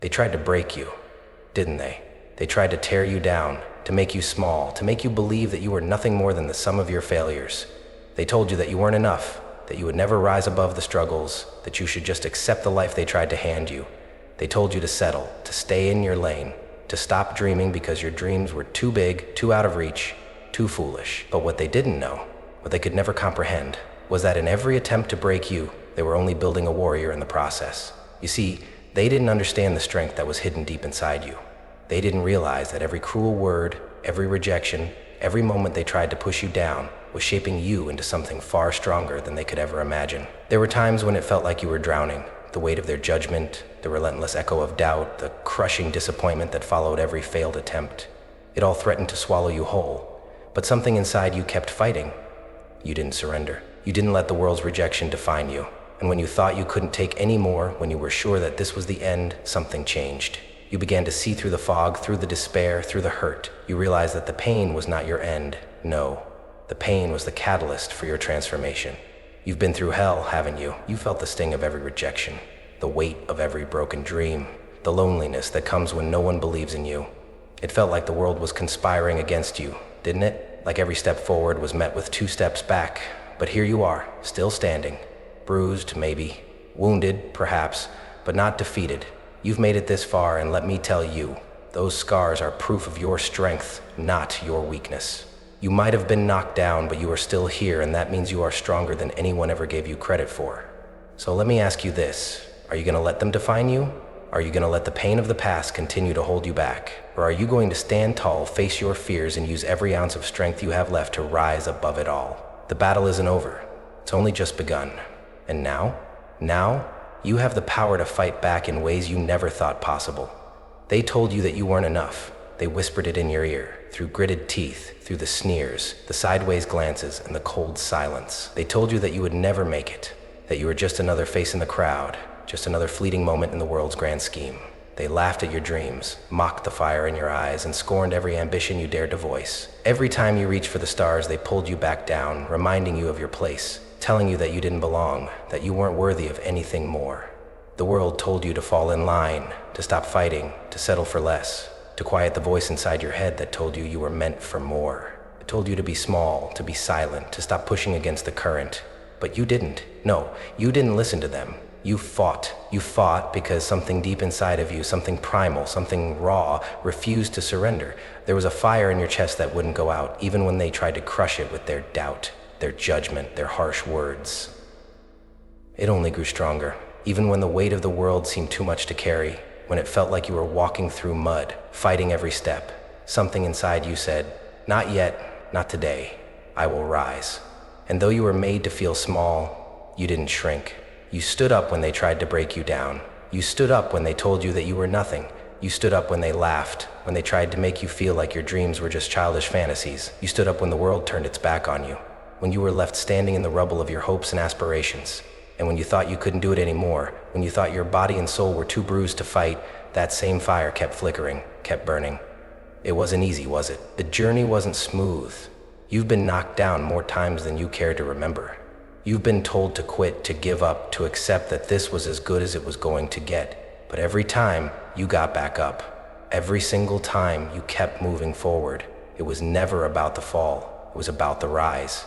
They tried to break you, didn't they? They tried to tear you down, to make you small, to make you believe that you were nothing more than the sum of your failures. They told you that you weren't enough, that you would never rise above the struggles, that you should just accept the life they tried to hand you. They told you to settle, to stay in your lane, to stop dreaming because your dreams were too big, too out of reach, too foolish. But what they didn't know, what they could never comprehend, was that in every attempt to break you, they were only building a warrior in the process. You see, they didn't understand the strength that was hidden deep inside you. They didn't realize that every cruel word, every rejection, every moment they tried to push you down was shaping you into something far stronger than they could ever imagine. There were times when it felt like you were drowning, the weight of their judgment, the relentless echo of doubt, the crushing disappointment that followed every failed attempt. It all threatened to swallow you whole, but something inside you kept fighting. You didn't surrender. You didn't let the world's rejection define you. And when you thought you couldn't take any more, when you were sure that this was the end, something changed. You began to see through the fog, through the despair, through the hurt. You realized that the pain was not your end. No, the pain was the catalyst for your transformation. You've been through hell, haven't you? You felt the sting of every rejection, the weight of every broken dream, the loneliness that comes when no one believes in you. It felt like the world was conspiring against you, didn't it? Like every step forward was met with 2 steps back. But here you are, still standing. Bruised, maybe, wounded, perhaps, but not defeated. You've made it this far, and let me tell you, those scars are proof of your strength, not your weakness. You might have been knocked down, but you are still here, and that means you are stronger than anyone ever gave you credit for. So let me ask you this, are you gonna let them define you? Are you gonna let the pain of the past continue to hold you back? Or are you going to stand tall, face your fears, and use every ounce of strength you have left to rise above it all? The battle isn't over, it's only just begun. And now, you have the power to fight back in ways you never thought possible. They told you that you weren't enough. They whispered it in your ear, through gritted teeth, through the sneers, the sideways glances, and the cold silence. They told you that you would never make it, that you were just another face in the crowd, just another fleeting moment in the world's grand scheme. They laughed at your dreams, mocked the fire in your eyes, and scorned every ambition you dared to voice. Every time you reached for the stars, they pulled you back down, reminding you of your place, telling you that you didn't belong, that you weren't worthy of anything more. The world told you to fall in line, to stop fighting, to settle for less, to quiet the voice inside your head that told you you were meant for more. It told you to be small, to be silent, to stop pushing against the current. But you didn't. No, you didn't listen to them. You fought. You fought because something deep inside of you, something primal, something raw, refused to surrender. There was a fire in your chest that wouldn't go out, even when they tried to crush it with their doubt, their judgment, their harsh words. It only grew stronger, even when the weight of the world seemed too much to carry, when it felt like you were walking through mud, fighting every step. Something inside you said, "Not yet, not today, I will rise." And though you were made to feel small, you didn't shrink. You stood up when they tried to break you down. You stood up when they told you that you were nothing. You stood up when they laughed, when they tried to make you feel like your dreams were just childish fantasies. You stood up when the world turned its back on you, when you were left standing in the rubble of your hopes and aspirations. And when you thought you couldn't do it anymore, when you thought your body and soul were too bruised to fight, that same fire kept flickering, kept burning. It wasn't easy, was it? The journey wasn't smooth. You've been knocked down more times than you care to remember. You've been told to quit, to give up, to accept that this was as good as it was going to get. But every time, you got back up. Every single time, you kept moving forward. It was never about the fall. It was about the rise.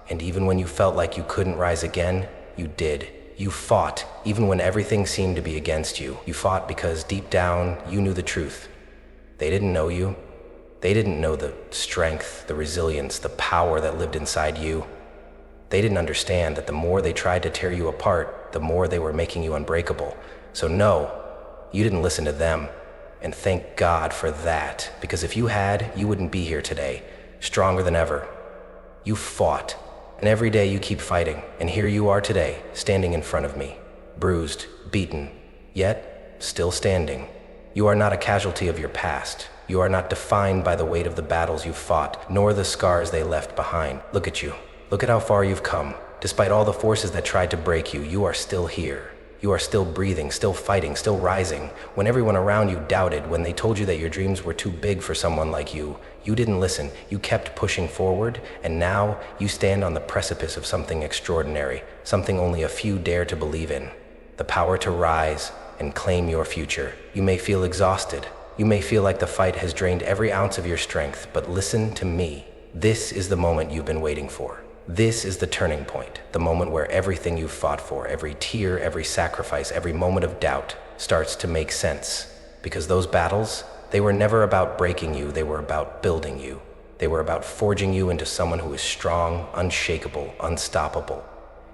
And even when you felt like you couldn't rise again, you did. You fought, even when everything seemed to be against you. You fought because deep down, you knew the truth. They didn't know you. They didn't know the strength, the resilience, the power that lived inside you. They didn't understand that the more they tried to tear you apart, the more they were making you unbreakable. So no, you didn't listen to them. And thank God for that, because if you had, you wouldn't be here today, stronger than ever. You fought, and every day you keep fighting, and here you are today, standing in front of me, bruised, beaten, yet still standing. You are not a casualty of your past. You are not defined by the weight of the battles you've fought, nor the scars they left behind. Look at you. Look at how far you've come. Despite all the forces that tried to break you, you are still here. You are still breathing, still fighting, still rising. When everyone around you doubted, when they told you that your dreams were too big for someone like you didn't listen. You kept pushing forward, and now you stand on the precipice of something extraordinary, something only a few dare to believe in. The power to rise, and claim your future. You may feel exhausted. You may feel like the fight has drained every ounce of your strength, but listen to me. This is the moment you've been waiting for. This is the turning point, the moment where everything you've fought for, every tear, every sacrifice, every moment of doubt starts to make sense. Because those battles, they were never about breaking you, they were about building you. They were about forging you into someone who is strong, unshakable, unstoppable.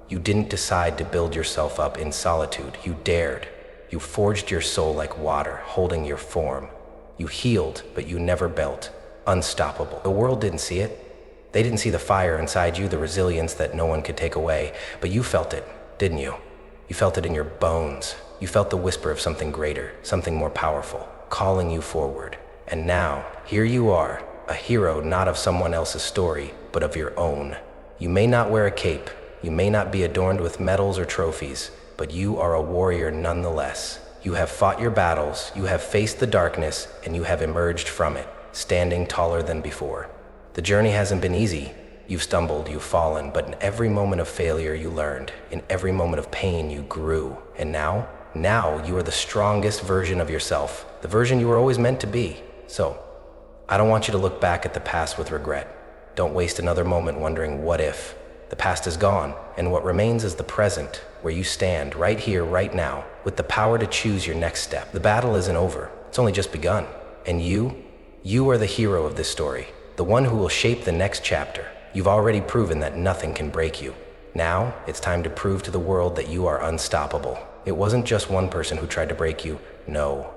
You didn't decide to build yourself up in solitude. You dared. You forged your soul like water, holding your form. You healed, but you never built. Unstoppable. The world didn't see it. They didn't see the fire inside you, the resilience that no one could take away. But you felt it, didn't you? You felt it in your bones. You felt the whisper of something greater, something more powerful, calling you forward. And now, here you are, a hero not of someone else's story, but of your own. You may not wear a cape, you may not be adorned with medals or trophies, but you are a warrior nonetheless. You have fought your battles, you have faced the darkness, and you have emerged from it, standing taller than before. The journey hasn't been easy. You've stumbled, you've fallen, but in every moment of failure you learned. In every moment of pain you grew. And now you are the strongest version of yourself, the version you were always meant to be. So, I don't want you to look back at the past with regret. Don't waste another moment wondering what if. The past is gone, and what remains is the present, where you stand right here, right now, with the power to choose your next step. The battle isn't over, it's only just begun. And you are the hero of this story, the one who will shape the next chapter. You've already proven that nothing can break you. Now, it's time to prove to the world that you are unstoppable. It wasn't just one person who tried to break you, no.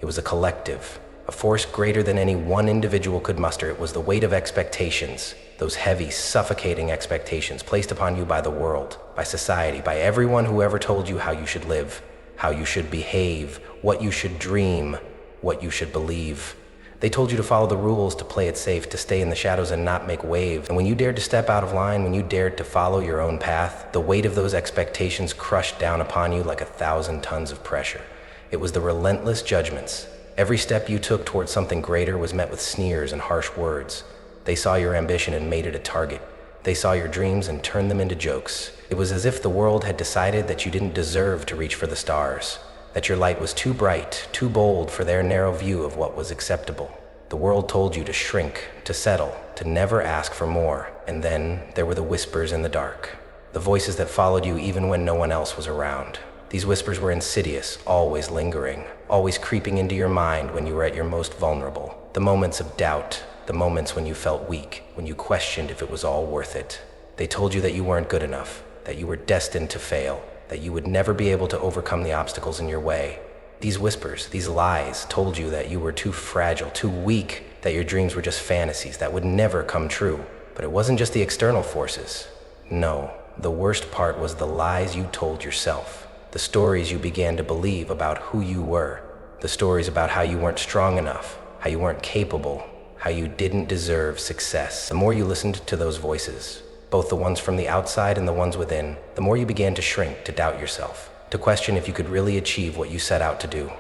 It was a collective. A force greater than any one individual could muster. It was the weight of expectations, those heavy, suffocating expectations placed upon you by the world, by society, by everyone who ever told you how you should live, how you should behave, what you should dream, what you should believe. They told you to follow the rules, to play it safe, to stay in the shadows and not make waves. And when you dared to step out of line, when you dared to follow your own path, the weight of those expectations crushed down upon you like 1,000 tons of pressure. It was the relentless judgments. Every step you took towards something greater was met with sneers and harsh words. They saw your ambition and made it a target. They saw your dreams and turned them into jokes. It was as if the world had decided that you didn't deserve to reach for the stars, that your light was too bright, too bold for their narrow view of what was acceptable. The world told you to shrink, to settle, to never ask for more. And then there were the whispers in the dark, the voices that followed you even when no one else was around. These whispers were insidious, always lingering, always creeping into your mind when you were at your most vulnerable. The moments of doubt, the moments when you felt weak, when you questioned if it was all worth it. They told you that you weren't good enough, that you were destined to fail, that you would never be able to overcome the obstacles in your way. These whispers, these lies told you that you were too fragile, too weak, that your dreams were just fantasies that would never come true. But it wasn't just the external forces. No, the worst part was the lies you told yourself. The stories you began to believe about who you were. The stories about how you weren't strong enough, how you weren't capable, how you didn't deserve success. The more you listened to those voices, both the ones from the outside and the ones within, the more you began to shrink, to doubt yourself, to question if you could really achieve what you set out to do.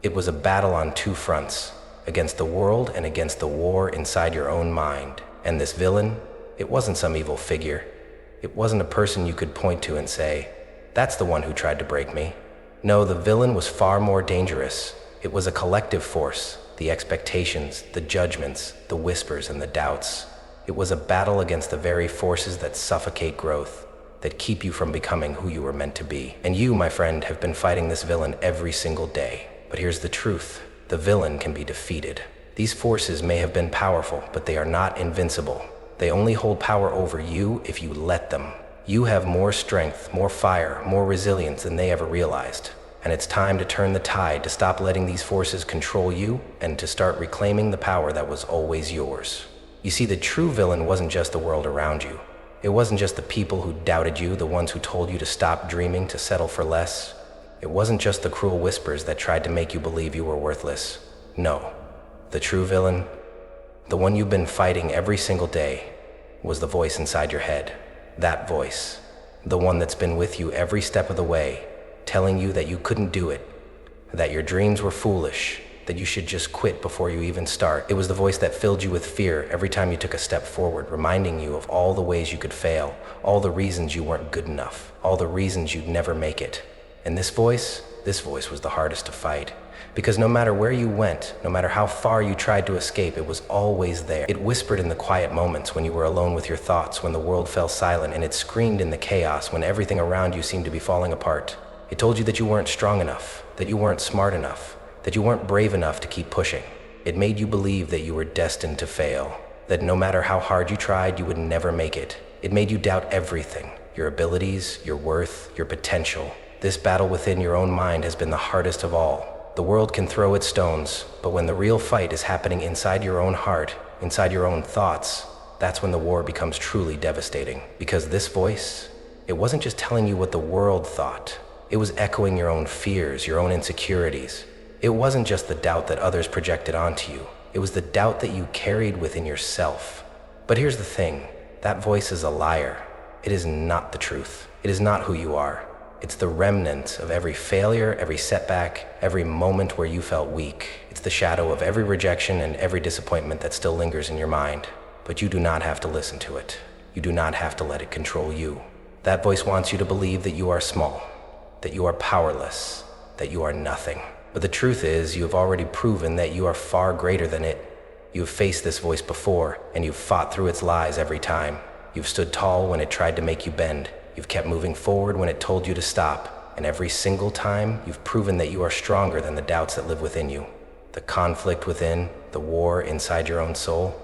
It was a battle on two fronts, against the world and against the war inside your own mind. And this villain, it wasn't some evil figure. It wasn't a person you could point to and say, "That's the one who tried to break me." No, the villain was far more dangerous. It was a collective force, the expectations, the judgments, the whispers and the doubts. It was a battle against the very forces that suffocate growth, that keep you from becoming who you were meant to be. And you, my friend, have been fighting this villain every single day. But here's the truth. The villain can be defeated. These forces may have been powerful, but they are not invincible. They only hold power over you if you let them. You have more strength, more fire, more resilience than they ever realized. And it's time to turn the tide, to stop letting these forces control you, and to start reclaiming the power that was always yours. You see, the true villain wasn't just the world around you. It wasn't just the people who doubted you, the ones who told you to stop dreaming, to settle for less. It wasn't just the cruel whispers that tried to make you believe you were worthless. No, the true villain, the one you've been fighting every single day, was the voice inside your head. That voice, the one that's been with you every step of the way, telling you that you couldn't do it, that your dreams were foolish, that you should just quit before you even start. It was the voice that filled you with fear every time you took a step forward, reminding you of all the ways you could fail, all the reasons you weren't good enough, all the reasons you'd never make it. And this voice, this voice was the hardest to fight. Because no matter where you went, no matter how far you tried to escape, it was always there. It whispered in the quiet moments when you were alone with your thoughts, when the world fell silent, and it screamed in the chaos when everything around you seemed to be falling apart. It told you that you weren't strong enough, that you weren't smart enough, that you weren't brave enough to keep pushing. It made you believe that you were destined to fail, that no matter how hard you tried, you would never make it. It made you doubt everything, your abilities, your worth, your potential. This battle within your own mind has been the hardest of all. The world can throw its stones, but when the real fight is happening inside your own heart, inside your own thoughts, that's when the war becomes truly devastating. Because this voice, it wasn't just telling you what the world thought. It was echoing your own fears, your own insecurities. It wasn't just the doubt that others projected onto you. It was the doubt that you carried within yourself. But here's the thing, that voice is a liar. It is not the truth. It is not who you are. It's the remnant of every failure, every setback, every moment where you felt weak. It's the shadow of every rejection and every disappointment that still lingers in your mind. But you do not have to listen to it. You do not have to let it control you. That voice wants you to believe that you are small, that you are powerless, that you are nothing. But the truth is, you have already proven that you are far greater than it. You have faced this voice before, and you've fought through its lies every time. You've stood tall when it tried to make you bend. You've kept moving forward when it told you to stop. And every single time, you've proven that you are stronger than the doubts that live within you. The conflict within, the war inside your own soul,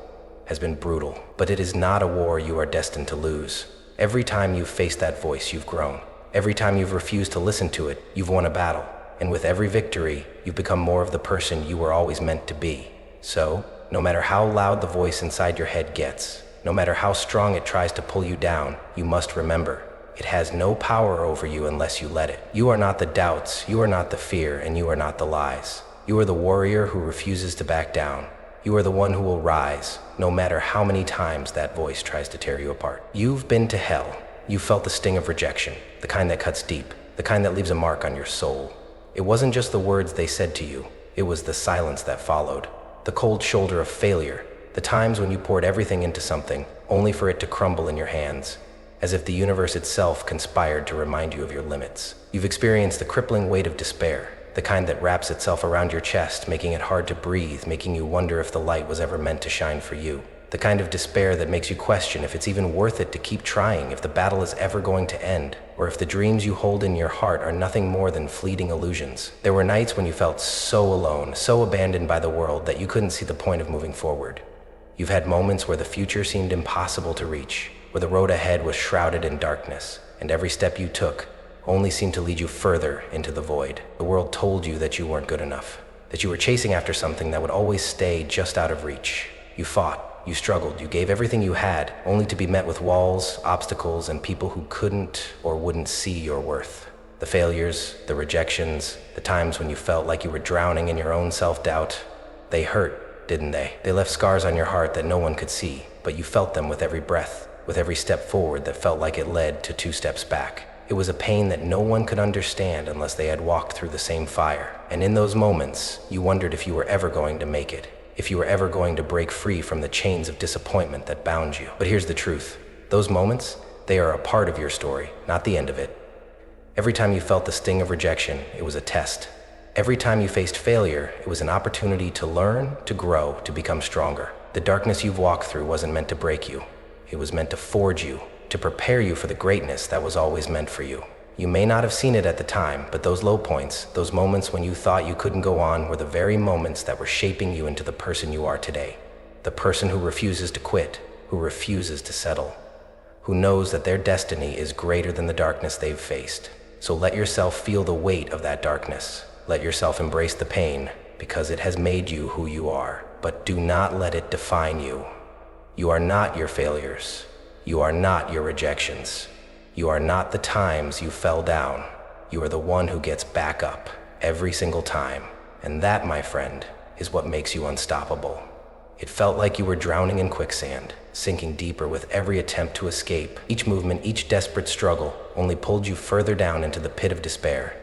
has been brutal. But it is not a war you are destined to lose. Every time you've faced that voice, you've grown. Every time you've refused to listen to it, you've won a battle. And with every victory, you've become more of the person you were always meant to be. So, no matter how loud the voice inside your head gets, no matter how strong it tries to pull you down, you must remember, it has no power over you unless you let it. You are not the doubts, you are not the fear, and you are not the lies. You are the warrior who refuses to back down. You are the one who will rise, no matter how many times that voice tries to tear you apart. You've been to hell. You felt the sting of rejection, the kind that cuts deep, the kind that leaves a mark on your soul. It wasn't just the words they said to you, it was the silence that followed, the cold shoulder of failure, the times when you poured everything into something, only for it to crumble in your hands, as if the universe itself conspired to remind you of your limits. You've experienced the crippling weight of despair, the kind that wraps itself around your chest, making it hard to breathe, making you wonder if the light was ever meant to shine for you. The kind of despair that makes you question if it's even worth it to keep trying, if the battle is ever going to end, or if the dreams you hold in your heart are nothing more than fleeting illusions. There were nights when you felt so alone, so abandoned by the world that you couldn't see the point of moving forward. You've had moments where the future seemed impossible to reach, where the road ahead was shrouded in darkness, and every step you took only seemed to lead you further into the void. The world told you that you weren't good enough, that you were chasing after something that would always stay just out of reach. You fought. You struggled, you gave everything you had, only to be met with walls, obstacles, and people who couldn't or wouldn't see your worth. The failures, the rejections, the times when you felt like you were drowning in your own self-doubt, they hurt, didn't they? They left scars on your heart that no one could see, but you felt them with every breath, with every step forward that felt like it led to 2 steps back. It was a pain that no one could understand unless they had walked through the same fire. And in those moments, you wondered if you were ever going to make it, if you were ever going to break free from the chains of disappointment that bound you. But here's the truth. Those moments, they are a part of your story, not the end of it. Every time you felt the sting of rejection, it was a test. Every time you faced failure, it was an opportunity to learn, to grow, to become stronger. The darkness you've walked through wasn't meant to break you. It was meant to forge you, to prepare you for the greatness that was always meant for you. You may not have seen it at the time, but those low points, those moments when you thought you couldn't go on, were the very moments that were shaping you into the person you are today. The person who refuses to quit, who refuses to settle, who knows that their destiny is greater than the darkness they've faced. So let yourself feel the weight of that darkness. Let yourself embrace the pain, because it has made you who you are. But do not let it define you. You are not your failures. You are not your rejections. You are not the times you fell down. You are the one who gets back up every single time. And that, my friend, is what makes you unstoppable. It felt like you were drowning in quicksand, sinking deeper with every attempt to escape. Each movement, each desperate struggle only pulled you further down into the pit of despair.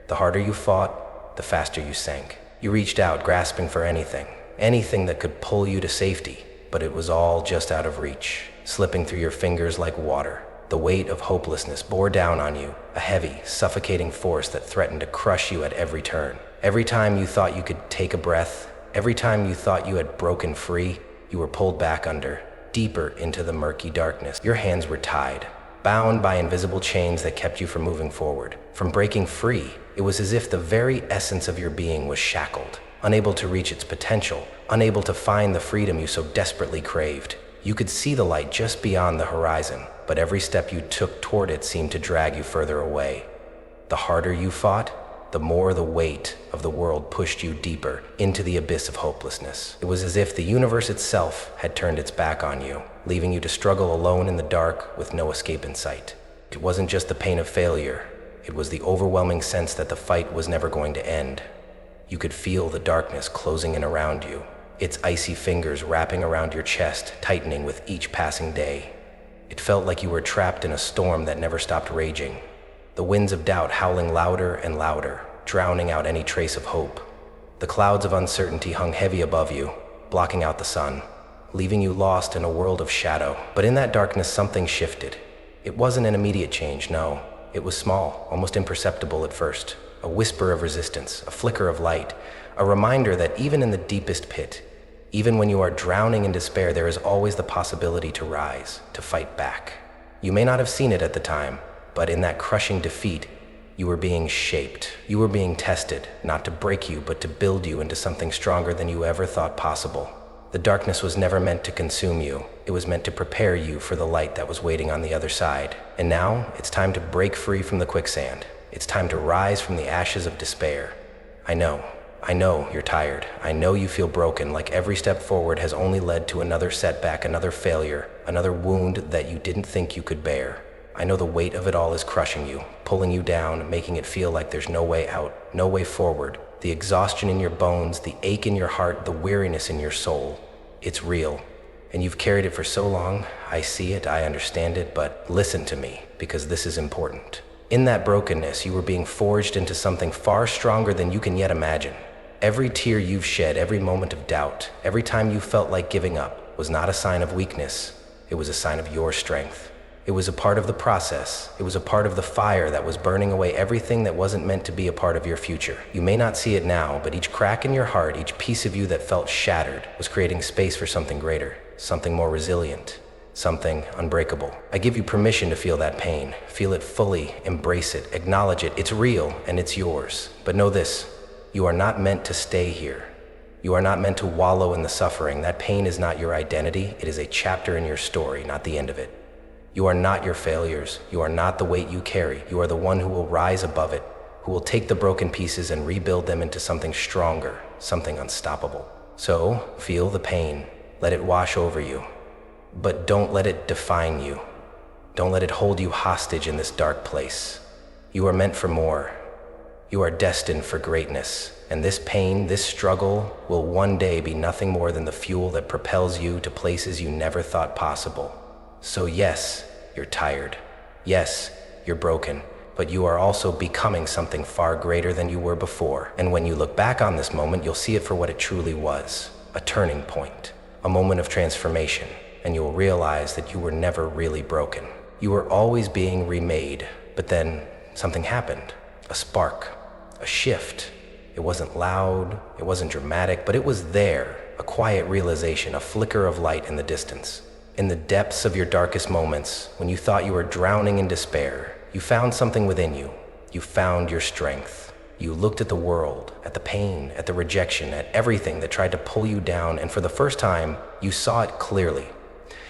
The harder you fought, the faster you sank. You reached out, grasping for anything that could pull you to safety, but it was all just out of reach, slipping through your fingers like water. The weight of hopelessness bore down on you, a heavy, suffocating force that threatened to crush you at every turn. Every time you thought you could take a breath, every time you thought you had broken free, you were pulled back under, deeper into the murky darkness. Your hands were tied, bound by invisible chains that kept you from moving forward, from breaking free. It was as if the very essence of your being was shackled, unable to reach its potential, unable to find the freedom you so desperately craved. You could see the light just beyond the horizon, but every step you took toward it seemed to drag you further away. The harder you fought, the more the weight of the world pushed you deeper into the abyss of hopelessness. It was as if the universe itself had turned its back on you, leaving you to struggle alone in the dark with no escape in sight. It wasn't just the pain of failure, it was the overwhelming sense that the fight was never going to end. You could feel the darkness closing in around you, its icy fingers wrapping around your chest, tightening with each passing day. It felt like you were trapped in a storm that never stopped raging, the winds of doubt howling louder and louder, drowning out any trace of hope. The clouds of uncertainty hung heavy above you, blocking out the sun, leaving you lost in a world of shadow. But in that darkness, something shifted. It wasn't an immediate change, no. It was small, almost imperceptible at first. A whisper of resistance, a flicker of light, a reminder that even in the deepest pit, even when you are drowning in despair, there is always the possibility to rise, to fight back. You may not have seen it at the time, but in that crushing defeat, you were being shaped. You were being tested, not to break you, but to build you into something stronger than you ever thought possible. The darkness was never meant to consume you. It was meant to prepare you for the light that was waiting on the other side. And now, it's time to break free from the quicksand. It's time to rise from the ashes of despair. I know you're tired. I know you feel broken, like every step forward has only led to another setback, another failure, another wound that you didn't think you could bear. I know the weight of it all is crushing you, pulling you down, making it feel like there's no way out, no way forward. The exhaustion in your bones, the ache in your heart, the weariness in your soul. It's real. And you've carried it for so long. I see it, I understand it, but listen to me, because this is important. In that brokenness, you were being forged into something far stronger than you can yet imagine. Every tear you've shed, every moment of doubt, every time you felt like giving up, was not a sign of weakness. It was a sign of your strength. It was a part of the process. It was a part of the fire that was burning away everything that wasn't meant to be a part of your future. You may not see it now, but each crack in your heart, each piece of you that felt shattered, was creating space for something greater, something more resilient, something unbreakable. I give you permission to feel that pain. Feel it fully, embrace it, acknowledge it. It's real and it's yours. But know this, you are not meant to stay here. You are not meant to wallow in the suffering. That pain is not your identity. It is a chapter in your story, not the end of it. You are not your failures. You are not the weight you carry. You are the one who will rise above it, who will take the broken pieces and rebuild them into something stronger, something unstoppable. So, feel the pain. Let it wash over you. But don't let it define you. Don't let it hold you hostage in this dark place. You are meant for more. You are destined for greatness. And this pain, this struggle, will one day be nothing more than the fuel that propels you to places you never thought possible. So yes, you're tired. Yes, you're broken, but you are also becoming something far greater than you were before. And when you look back on this moment, you'll see it for what it truly was, a turning point, a moment of transformation, and you'll realize that you were never really broken. You were always being remade, but then something happened, a spark, a shift. It wasn't loud, it wasn't dramatic, but it was there, a quiet realization, a flicker of light in the distance. In the depths of your darkest moments, when you thought you were drowning in despair, you found something within you. You found your strength. You looked at the world, at the pain, at the rejection, at everything that tried to pull you down, and for the first time, you saw it clearly.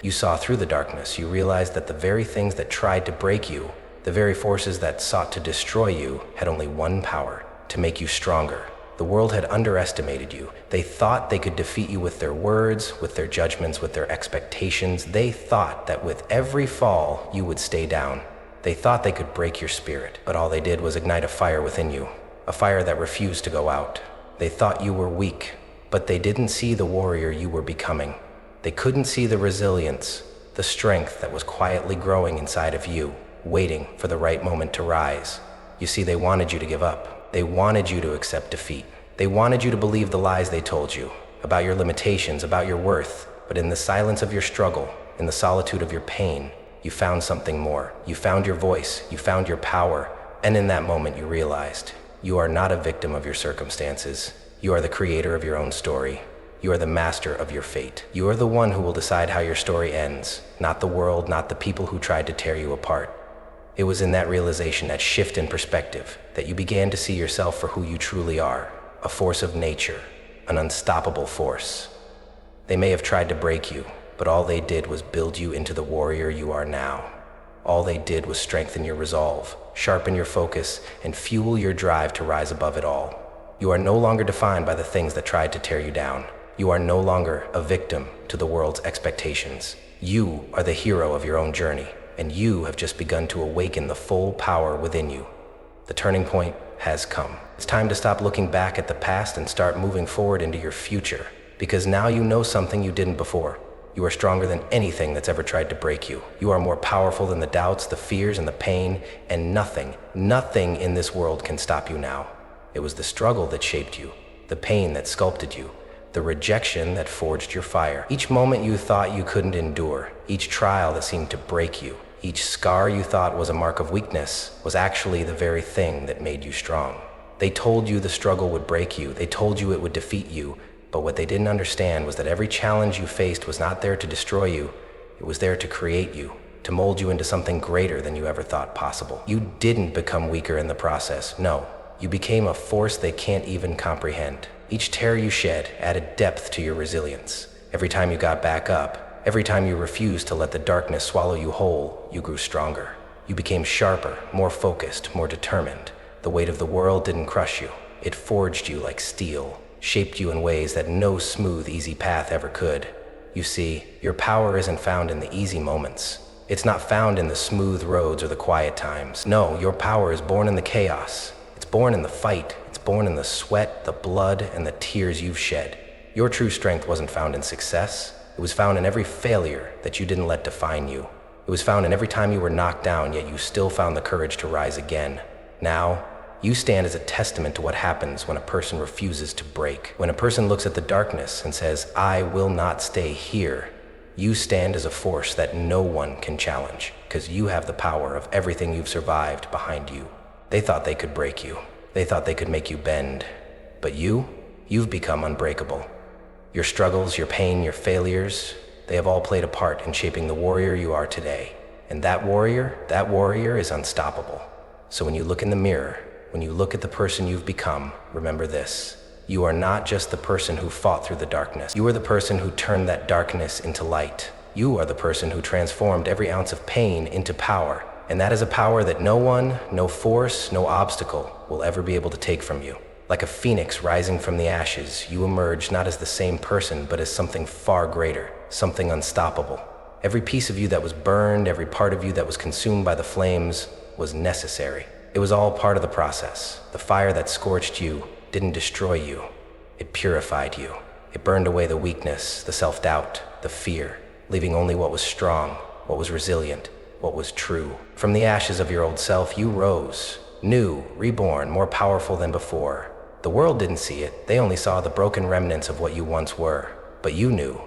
You saw through the darkness. You realized that the very things that tried to break you, the very forces that sought to destroy you, had only one power: to make you stronger. The world had underestimated you. They thought they could defeat you with their words, with their judgments, with their expectations. They thought that with every fall, you would stay down. They thought they could break your spirit, but all they did was ignite a fire within you, a fire that refused to go out. They thought you were weak, but they didn't see the warrior you were becoming. They couldn't see the resilience, the strength that was quietly growing inside of you, waiting for the right moment to rise. You see, they wanted you to give up. They wanted you to accept defeat. They wanted you to believe the lies they told you about your limitations, about your worth. But in the silence of your struggle, in the solitude of your pain, You found something more. You found your voice. You found your power. And in that moment, you realized you are not a victim of your circumstances. You are the creator of your own story. You are the master of your fate. You are the one who will decide how your story ends, not the world, not the people who tried to tear you apart. It was in that realization, that shift in perspective, that you began to see yourself for who you truly are, a force of nature, an unstoppable force. They may have tried to break you, but all they did was build you into the warrior you are now. All they did was strengthen your resolve, sharpen your focus, and fuel your drive to rise above it all. You are no longer defined by the things that tried to tear you down. You are no longer a victim to the world's expectations. You are the hero of your own journey, and you have just begun to awaken the full power within you. The turning point has come. It's time to stop looking back at the past and start moving forward into your future, because now you know something you didn't before. You are stronger than anything that's ever tried to break you. You are more powerful than the doubts, the fears, and the pain, and nothing in this world can stop you now. It was the struggle that shaped you, the pain that sculpted you, the rejection that forged your fire. Each moment you thought you couldn't endure, each trial that seemed to break you, each scar you thought was a mark of weakness, was actually the very thing that made you strong. They told you the struggle would break you. They told you it would defeat you. But what they didn't understand was that every challenge you faced was not there to destroy you. It was there to create you, to mold you into something greater than you ever thought possible. You didn't become weaker in the process. No, you became a force they can't even comprehend. Each tear you shed added depth to your resilience. Every time you got back up, every time you refused to let the darkness swallow you whole, you grew stronger. You became sharper, more focused, more determined. The weight of the world didn't crush you. It forged you like steel, shaped you in ways that no smooth, easy path ever could. You see, your power isn't found in the easy moments. It's not found in the smooth roads or the quiet times. No, your power is born in the chaos. It's born in the fight. It's born in the sweat, the blood, and the tears you've shed. Your true strength wasn't found in success. It was found in every failure that you didn't let define you. It was found in every time you were knocked down, yet you still found the courage to rise again. Now, you stand as a testament to what happens when a person refuses to break. When a person looks at the darkness and says, "I will not stay here," you stand as a force that no one can challenge, because you have the power of everything you've survived behind you. They thought they could break you. They thought they could make you bend. But you've become unbreakable. Your struggles, your pain, your failures, they have all played a part in shaping the warrior you are today. And that warrior is unstoppable. So when you look in the mirror, when you look at the person you've become, remember this. You are not just the person who fought through the darkness. You are the person who turned that darkness into light. You are the person who transformed every ounce of pain into power. And that is a power that no one, no force, no obstacle will ever be able to take from you. Like a phoenix rising from the ashes, you emerge not as the same person, but as something far greater, something unstoppable. Every piece of you that was burned, every part of you that was consumed by the flames, was necessary. It was all part of the process. The fire that scorched you didn't destroy you. It purified you. It burned away the weakness, the self-doubt, the fear, leaving only what was strong, what was resilient, what was true. From the ashes of your old self, you rose, new, reborn, more powerful than before. The world didn't see it. They only saw the broken remnants of what you once were. But you knew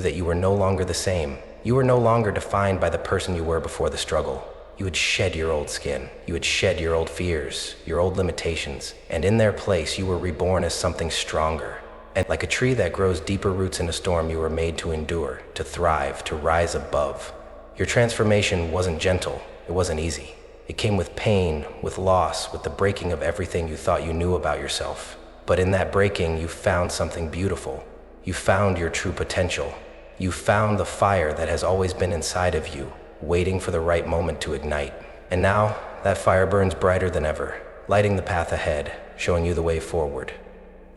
that you were no longer the same. You were no longer defined by the person you were before the struggle. You had shed your old skin. You had shed your old fears, your old limitations. And in their place, you were reborn as something stronger. And like a tree that grows deeper roots in a storm, you were made to endure, to thrive, to rise above. Your transformation wasn't gentle. It wasn't easy. It came with pain, with loss, with the breaking of everything you thought you knew about yourself. But in that breaking, you found something beautiful. You found your true potential. You found the fire that has always been inside of you, waiting for the right moment to ignite. And now, that fire burns brighter than ever, lighting the path ahead, showing you the way forward.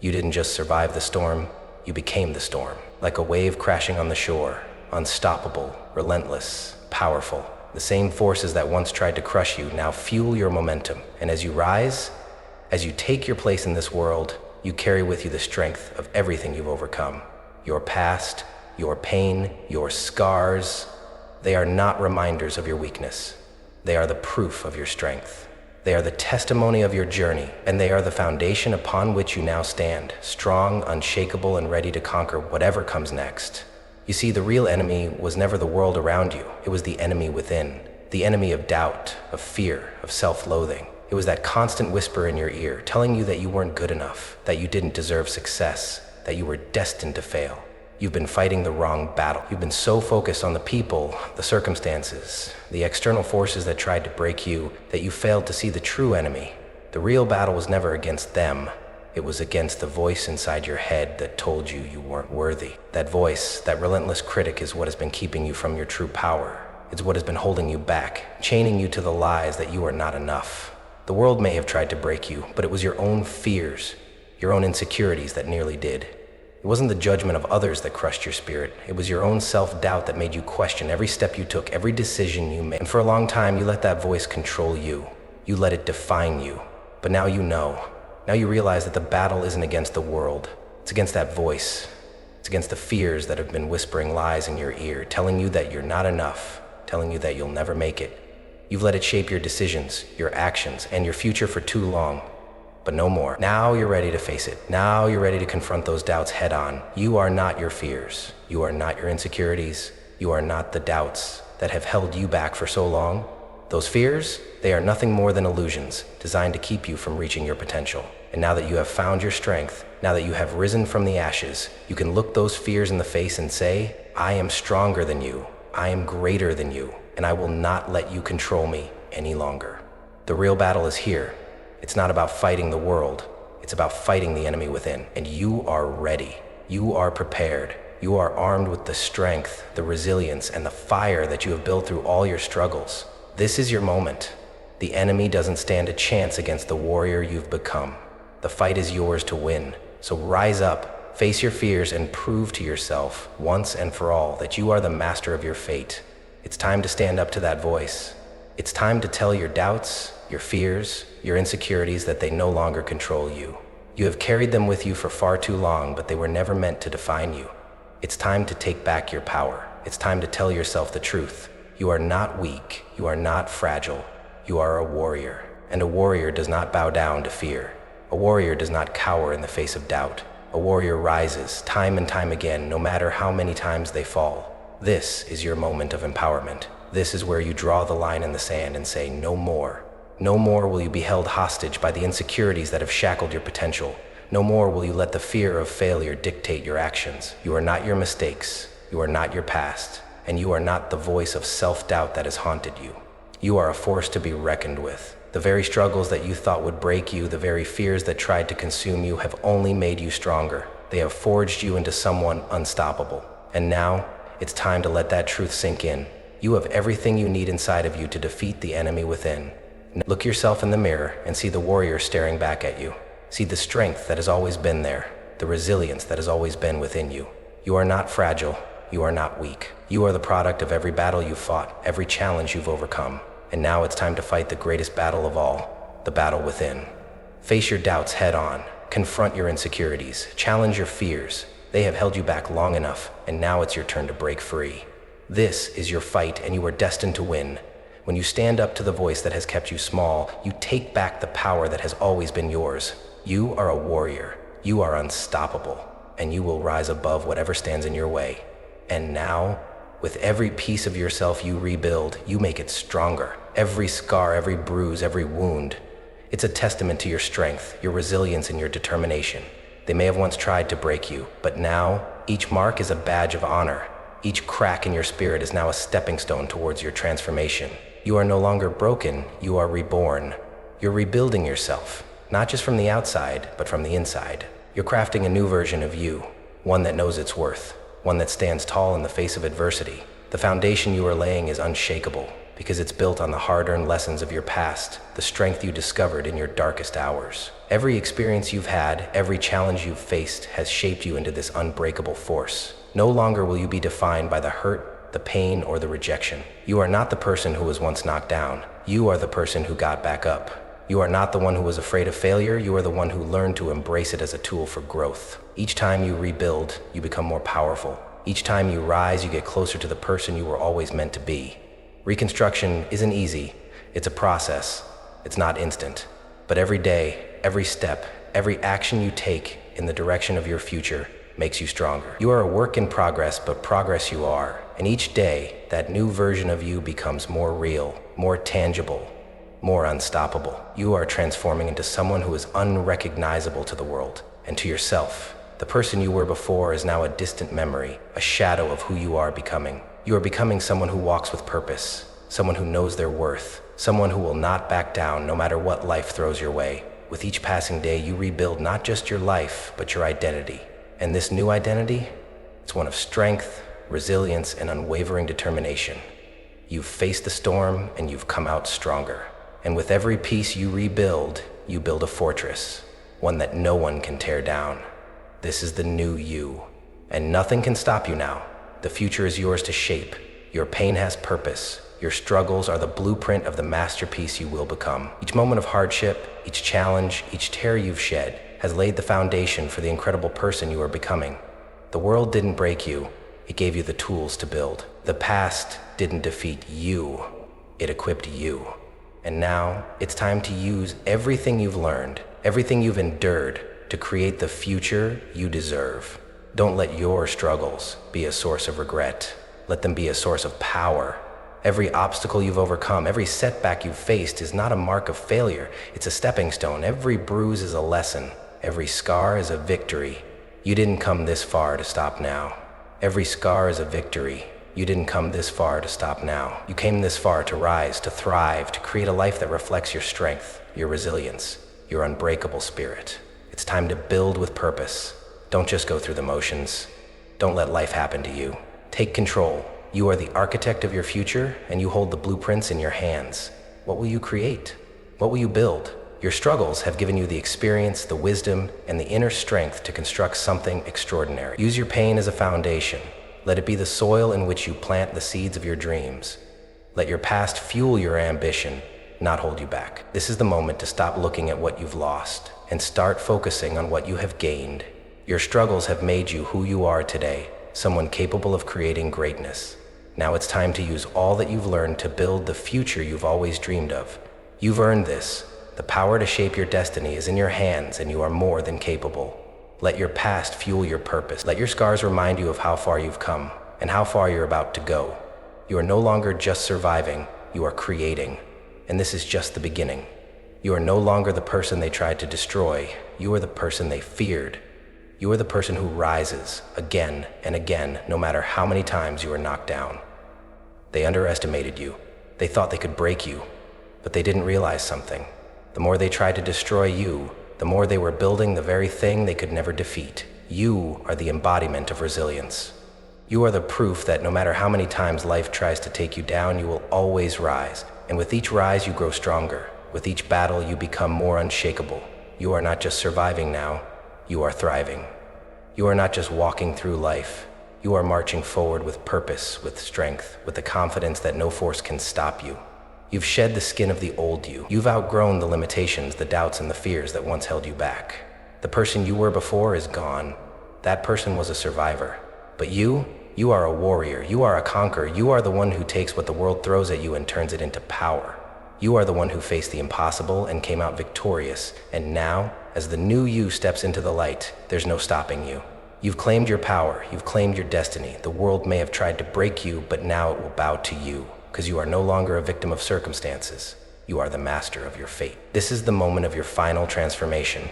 You didn't just survive the storm, you became the storm. Like a wave crashing on the shore, unstoppable, relentless, powerful. The same forces that once tried to crush you now fuel your momentum. And as you rise, as you take your place in this world, you carry with you the strength of everything you've overcome. Your past, your pain, your scars, they are not reminders of your weakness. They are the proof of your strength. They are the testimony of your journey, and they are the foundation upon which you now stand, strong, unshakable, and ready to conquer whatever comes next. You see, the real enemy was never the world around you. It was the enemy within. The enemy of doubt, of fear, of self-loathing. It was that constant whisper in your ear, telling you that you weren't good enough, that you didn't deserve success, that you were destined to fail. You've been fighting the wrong battle. You've been so focused on the people, the circumstances, the external forces that tried to break you, that you failed to see the true enemy. The real battle was never against them. It was against the voice inside your head that told you you weren't worthy. That voice, that relentless critic, is what has been keeping you from your true power. It's what has been holding you back, chaining you to the lies that you are not enough. The world may have tried to break you, but it was your own fears, your own insecurities that nearly did. It wasn't the judgment of others that crushed your spirit. It was your own self-doubt that made you question every step you took, every decision you made. And for a long time, you let that voice control you. You let it define you. But now you know. Now you realize that the battle isn't against the world. It's against that voice. It's against the fears that have been whispering lies in your ear, telling you that you're not enough, telling you that you'll never make it. You've let it shape your decisions, your actions, and your future for too long. But no more. Now you're ready to face it. Now you're ready to confront those doubts head on. You are not your fears. You are not your insecurities. You are not the doubts that have held you back for so long. Those fears, they are nothing more than illusions designed to keep you from reaching your potential. And now that you have found your strength, now that you have risen from the ashes, you can look those fears in the face and say, I am stronger than you. I am greater than you, and I will not let you control me any longer. The real battle is here. It's not about fighting the world. It's about fighting the enemy within. And you are ready. You are prepared. You are armed with the strength, the resilience, and the fire that you have built through all your struggles. This is your moment. The enemy doesn't stand a chance against the warrior you've become. The fight is yours to win. So rise up, face your fears, and prove to yourself, once and for all, that you are the master of your fate. It's time to stand up to that voice. It's time to tell your doubts, your fears, your insecurities that they no longer control you. You have carried them with you for far too long, but they were never meant to define you. It's time to take back your power. It's time to tell yourself the truth. You are not weak. You are not fragile. You are a warrior. And a warrior does not bow down to fear. A warrior does not cower in the face of doubt. A warrior rises time and time again, no matter how many times they fall. This is your moment of empowerment. This is where you draw the line in the sand and say, no more. No more will you be held hostage by the insecurities that have shackled your potential. No more will you let the fear of failure dictate your actions. You are not your mistakes. You are not your past. And you are not the voice of self-doubt that has haunted you. You are a force to be reckoned with. The very struggles that you thought would break you, the very fears that tried to consume you, have only made you stronger. They have forged you into someone unstoppable. And now, it's time to let that truth sink in. You have everything you need inside of you to defeat the enemy within. Look yourself in the mirror and see the warrior staring back at you. See the strength that has always been there, the resilience that has always been within you. You are not fragile. You are not weak. You are the product of every battle you've fought, every challenge you've overcome. And now it's time to fight the greatest battle of all, the battle within. Face your doubts head on. Confront your insecurities. Challenge your fears. They have held you back long enough, and now it's your turn to break free. This is your fight, and you are destined to win. When you stand up to the voice that has kept you small, you take back the power that has always been yours. You are a warrior. You are unstoppable, and you will rise above whatever stands in your way. And now, with every piece of yourself you rebuild, you make it stronger. Every scar, every bruise, every wound. It's a testament to your strength, your resilience, and your determination. They may have once tried to break you, but now, each mark is a badge of honor. Each crack in your spirit is now a stepping stone towards your transformation. You are no longer broken, you are reborn. You're rebuilding yourself, not just from the outside, but from the inside. You're crafting a new version of you, one that knows its worth, one that stands tall in the face of adversity. The foundation you are laying is unshakable, because it's built on the hard-earned lessons of your past, the strength you discovered in your darkest hours. Every experience you've had, every challenge you've faced has shaped you into this unbreakable force. No longer will you be defined by the hurt, the pain, or the rejection. You are not the person who was once knocked down. You are the person who got back up. You are not the one who was afraid of failure. You are the one who learned to embrace it as a tool for growth. Each time you rebuild, you become more powerful. Each time you rise, you get closer to the person you were always meant to be. Reconstruction isn't easy. It's a process. It's not instant. But every day, every step, every action you take in the direction of your future, makes you stronger. You are a work in progress, but progress you are. And each day, that new version of you becomes more real, more tangible, more unstoppable. You are transforming into someone who is unrecognizable to the world and to yourself. The person you were before is now a distant memory, a shadow of who you are becoming. You are becoming someone who walks with purpose, someone who knows their worth, someone who will not back down no matter what life throws your way. With each passing day, you rebuild not just your life, but your identity. And this new identity, it's one of strength, resilience, and unwavering determination. You've faced the storm and you've come out stronger. And with every piece you rebuild, you build a fortress, one that no one can tear down. This is the new you, and nothing can stop you now. The future is yours to shape. Your pain has purpose. Your struggles are the blueprint of the masterpiece you will become. Each moment of hardship, each challenge, each tear you've shed has laid the foundation for the incredible person you are becoming. The world didn't break you, it gave you the tools to build. The past didn't defeat you, it equipped you. And now, it's time to use everything you've learned, everything you've endured, to create the future you deserve. Don't let your struggles be a source of regret. Let them be a source of power. Every obstacle you've overcome, every setback you've faced is not a mark of failure. It's a stepping stone. Every bruise is a lesson. Every scar is a victory. You didn't come this far to stop now. Every scar is a victory. You didn't come this far to stop now. You came this far to rise, to thrive, to create a life that reflects your strength, your resilience, your unbreakable spirit. It's time to build with purpose. Don't just go through the motions. Don't let life happen to you. Take control. You are the architect of your future, and you hold the blueprints in your hands. What will you create? What will you build? Your struggles have given you the experience, the wisdom, and the inner strength to construct something extraordinary. Use your pain as a foundation. Let it be the soil in which you plant the seeds of your dreams. Let your past fuel your ambition, not hold you back. This is the moment to stop looking at what you've lost and start focusing on what you have gained. Your struggles have made you who you are today, someone capable of creating greatness. Now it's time to use all that you've learned to build the future you've always dreamed of. You've earned this. The power to shape your destiny is in your hands, and you are more than capable. Let your past fuel your purpose. Let your scars remind you of how far you've come and how far you're about to go. You are no longer just surviving, you are creating. And this is just the beginning. You are no longer the person they tried to destroy. You are the person they feared. You are the person who rises again and again, no matter how many times you are knocked down. They underestimated you. They thought they could break you, but they didn't realize something. The more they tried to destroy you, the more they were building the very thing they could never defeat. You are the embodiment of resilience. You are the proof that no matter how many times life tries to take you down, you will always rise. And with each rise, you grow stronger. With each battle, you become more unshakable. You are not just surviving now, you are thriving. You are not just walking through life. You are marching forward with purpose, with strength, with the confidence that no force can stop you. You've shed the skin of the old you. You've outgrown the limitations, the doubts, and the fears that once held you back. The person you were before is gone. That person was a survivor. But you are a warrior. You are a conqueror. You are the one who takes what the world throws at you and turns it into power. You are the one who faced the impossible and came out victorious. And now, as the new you steps into the light, there's no stopping you. You've claimed your power. You've claimed your destiny. The world may have tried to break you, but now it will bow to you, because you are no longer a victim of circumstances. You are the master of your fate. This is the moment of your final transformation.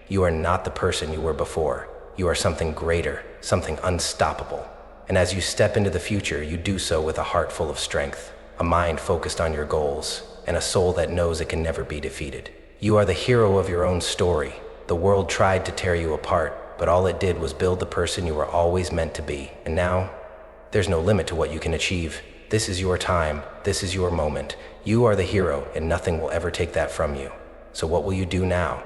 You are not the person you were before. You are something greater, something unstoppable. And as you step into the future, you do so with a heart full of strength, a mind focused on your goals, and a soul that knows it can never be defeated. You are the hero of your own story. The world tried to tear you apart, but all it did was build the person you were always meant to be. And now, there's no limit to what you can achieve. This is your time. This is your moment. You are the hero, and nothing will ever take that from you. So what will you do now?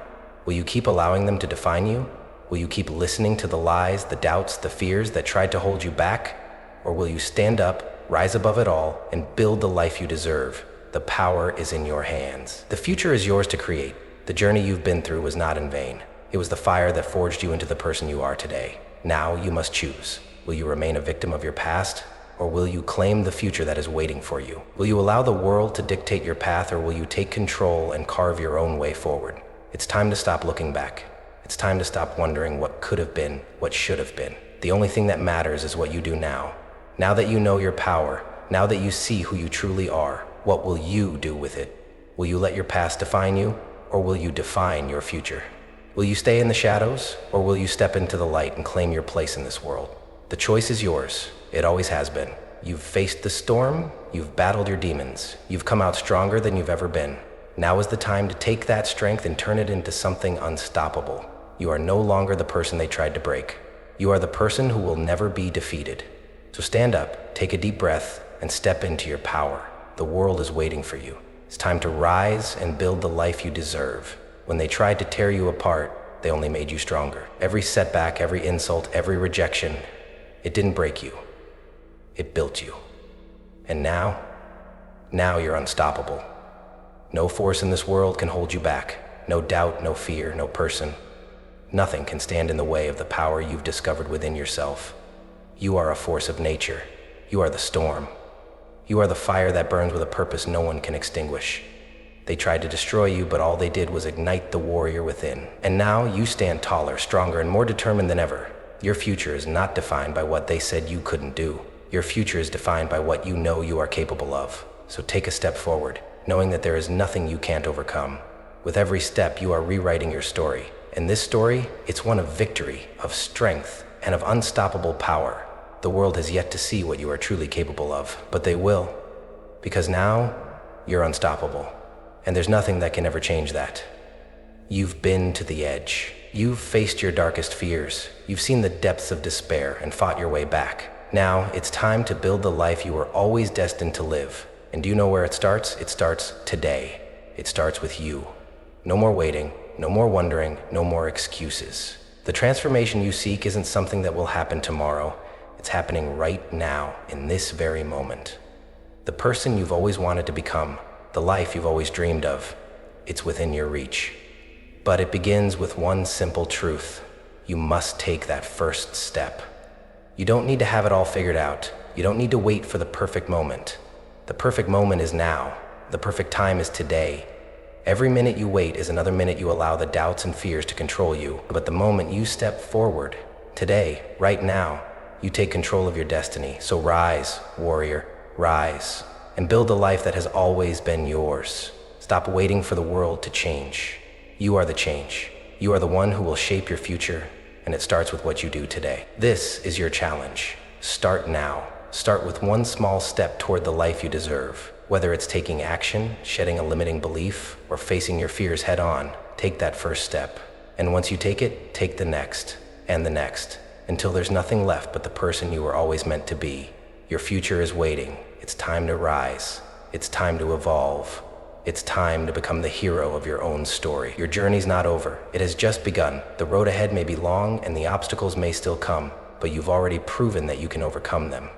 Will you keep allowing them to define you? Will you keep listening to the lies, the doubts, the fears that tried to hold you back? Or will you stand up, rise above it all, and build the life you deserve? The power is in your hands. The future is yours to create. The journey you've been through was not in vain. It was the fire that forged you into the person you are today. Now you must choose. Will you remain a victim of your past? Or will you claim the future that is waiting for you? Will you allow the world to dictate your path, or will you take control and carve your own way forward? It's time to stop looking back. It's time to stop wondering what could have been, what should have been. The only thing that matters is what you do now. Now that you know your power, now that you see who you truly are, what will you do with it? Will you let your past define you, or will you define your future? Will you stay in the shadows, or will you step into the light and claim your place in this world? The choice is yours. It always has been. You've faced the storm, you've battled your demons, you've come out stronger than you've ever been. Now is the time to take that strength and turn it into something unstoppable. You are no longer the person they tried to break. You are the person who will never be defeated. So stand up, take a deep breath, and step into your power. The world is waiting for you. It's time to rise and build the life you deserve. When they tried to tear you apart, they only made you stronger. Every setback, every insult, every rejection, it didn't break you. It built you. And now you're unstoppable. No force in this world can hold you back. No doubt, no fear, no person. Nothing can stand in the way of the power you've discovered within yourself. You are a force of nature. You are the storm. You are the fire that burns with a purpose no one can extinguish. They tried to destroy you, but all they did was ignite the warrior within. And now you stand taller, stronger, and more determined than ever. Your future is not defined by what they said you couldn't do. Your future is defined by what you know you are capable of. So take a step forward, knowing that there is nothing you can't overcome. With every step, you are rewriting your story. And this story, it's one of victory, of strength, and of unstoppable power. The world has yet to see what you are truly capable of, but they will. Because now, you're unstoppable. And there's nothing that can ever change that. You've been to the edge. You've faced your darkest fears. You've seen the depths of despair and fought your way back. Now, it's time to build the life you were always destined to live. And do you know where it starts? It starts today. It starts with you. No more waiting, no more wondering, no more excuses. The transformation you seek isn't something that will happen tomorrow. It's happening right now, in this very moment. The person you've always wanted to become, the life you've always dreamed of, it's within your reach. But it begins with one simple truth. You must take that first step. You don't need to have it all figured out. You don't need to wait for the perfect moment. The perfect moment is now. The perfect time is today. Every minute you wait is another minute you allow the doubts and fears to control you. But the moment you step forward, today, right now, you take control of your destiny. So rise, warrior, rise, and build the life that has always been yours. Stop waiting for the world to change. You are the change. You are the one who will shape your future, and it starts with what you do today. This is your challenge. Start now. Start with one small step toward the life you deserve. Whether it's taking action, shedding a limiting belief, or facing your fears head on, take that first step. And once you take it, take the next, and the next, until there's nothing left but the person you were always meant to be. Your future is waiting. It's time to rise. It's time to evolve. It's time to become the hero of your own story. Your journey's not over. It has just begun. The road ahead may be long and the obstacles may still come, but you've already proven that you can overcome them.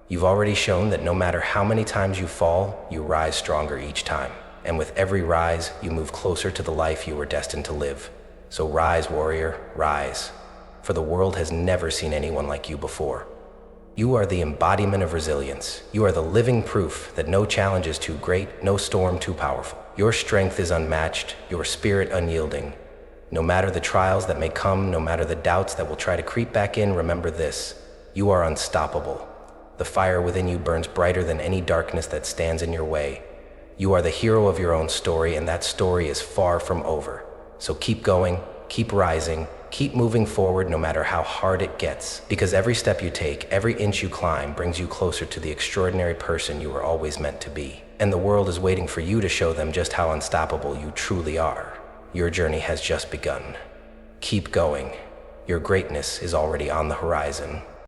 You've already shown that no matter how many times you fall, you rise stronger each time. And with every rise, you move closer to the life you were destined to live. So rise, warrior, rise. For the world has never seen anyone like you before. You are the embodiment of resilience. You are the living proof that no challenge is too great, no storm too powerful. Your strength is unmatched, your spirit unyielding. No matter the trials that may come, no matter the doubts that will try to creep back in, remember this: you are unstoppable. The fire within you burns brighter than any darkness that stands in your way. You are the hero of your own story, and that story is far from over. So keep going, keep rising, keep moving forward no matter how hard it gets. Because every step you take, every inch you climb brings you closer to the extraordinary person you were always meant to be. And the world is waiting for you to show them just how unstoppable you truly are. Your journey has just begun. Keep going. Your greatness is already on the horizon.